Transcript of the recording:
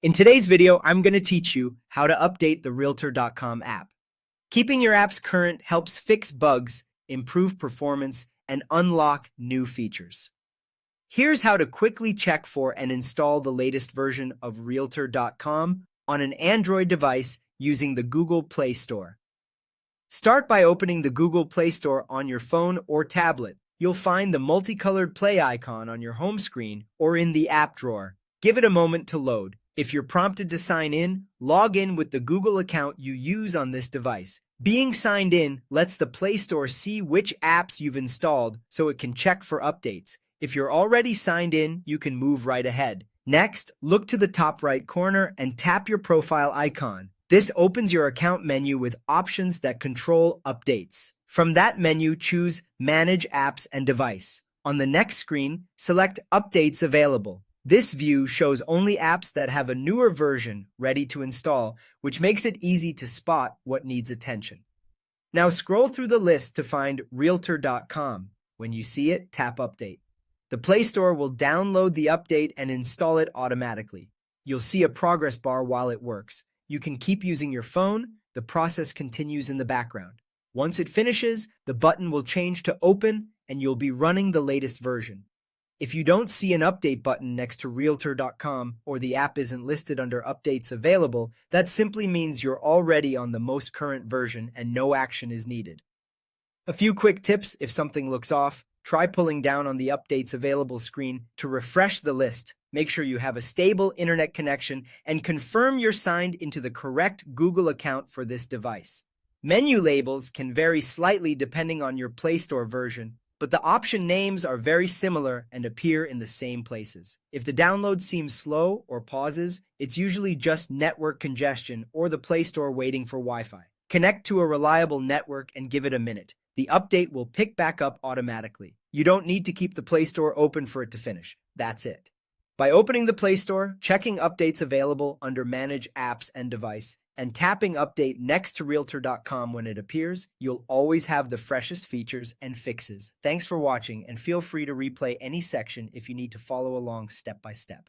In today's video, I'm going to teach you how to update the Realtor.com app. Keeping your apps current helps fix bugs, improve performance, and unlock new features. Here's how to quickly check for and install the latest version of Realtor.com on an Android device using the Google Play Store. Start by opening the Google Play Store on your phone or tablet. You'll find the multicolored play icon on your home screen or in the app drawer. Give it a moment to load. If you're prompted to sign in, log in with the Google account you use on this device. Being signed in lets the Play Store see which apps you've installed so it can check for updates. If you're already signed in, you can move right ahead. Next, look to the top right corner and tap your profile icon. This opens your account menu with options that control updates. From that menu, choose Manage Apps and Device. On the next screen, select Updates Available. This view shows only apps that have a newer version ready to install, which makes it easy to spot what needs attention. Now scroll through the list to find Realtor.com. When you see it, tap Update. The Play Store will download the update and install it automatically. You'll see a progress bar while it works. You can keep using your phone. The process continues in the background. Once it finishes, the button will change to Open and you'll be running the latest version. If you don't see an update button next to Realtor.com or the app isn't listed under Updates Available, that simply means you're already on the most current version and no action is needed. A few quick tips if something looks off. Try pulling down on the Updates Available screen to refresh the list. Make sure you have a stable internet connection and confirm you're signed into the correct Google account for this device. Menu labels can vary slightly depending on your Play Store version, but the option names are very similar and appear in the same places. If the download seems slow or pauses, it's usually just network congestion or the Play Store waiting for Wi-Fi. Connect to a reliable network and give it a minute. The update will pick back up automatically. You don't need to keep the Play Store open for it to finish. That's it. By opening the Play Store, checking Updates Available under Manage Apps and Device, and tapping Update next to Realtor.com when it appears, you'll always have the freshest features and fixes. Thanks for watching, and feel free to replay any section if you need to follow along step by step.